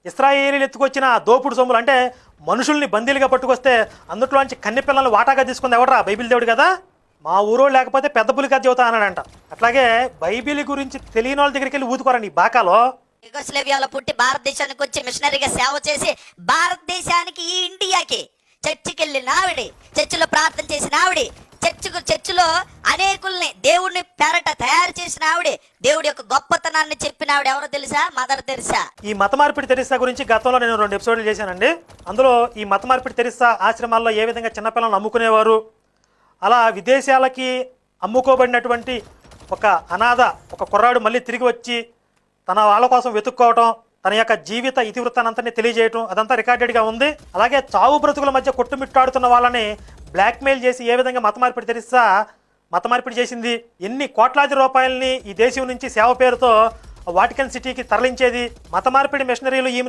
ఇస్రాయేలీలు ఎత్తుకొచ్చిన దోపుడు సొమ్ములు అంటే మనుషుల్ని బందీలుగా పట్టుకొస్తే అందులోంచి కన్నె పిల్లలు వాటాగా తీసుకుంది ఎవడరా? బైబిల్ దేవుడు కదా. మా ఊరో లేకపోతే పెద్ద పులిగా చెబుతా అన్నాడంట. అట్లాగే బైబిల్ గురించి తెలియని వాళ్ళ దగ్గరికి వెళ్ళి ఊదుకోరండి ఈ బాకాలో. యుగోస్లేవియాలో పుట్టి భారతదేశానికి వచ్చి మిషనరీగా సేవ చేసి భారతదేశానికి ఈ ఇండియాకి చర్చికి వెళ్ళిన ఆవిడ, చర్చిలో ప్రార్థన చేసిన ఆవిడ, చర్చిలో అనేకుల్ని దేవుడిని పేరట తయారు చేసిన ఆవిడ, దేవుడి యొక్క గొప్పతనాన్ని చెప్పిన ఆవిడ ఎవరో తెలుసా? Mother Teresa. ఈ మత మార్పిడి తెరిసా గురించి గతంలో నేను 2 ఎపిసోడ్లు చేశానండి. అందులో ఈ మత మార్పిడి తెరిసా ఆశ్రమాల్లో ఏ విధంగా చిన్నపిల్లలను అమ్ముకునేవారు, అలా విదేశాలకి అమ్ముకోబడినటువంటి ఒక అనాథ ఒక కుర్రాడు మళ్ళీ తిరిగి వచ్చి తన వాళ్ళ కోసం వెతుక్కోవటం, తన యొక్క జీవిత ఇతివృత్తానంతని తెలియజేయటం అదంతా రికార్డెడ్గా ఉంది. అలాగే చావు బ్రతుకుల మధ్య కొట్టుమిట్టాడుతున్న వాళ్ళని బ్లాక్మెయిల్ చేసి ఏ విధంగా మత మార్పిడి చేసింది, ఎన్ని కోట్లాది రూపాయలని ఈ దేశం నుంచి సేవ పేరుతో వాటికన్ సిటీకి తరలించేది. మత మార్పిడి మిషనరీలు ఈమె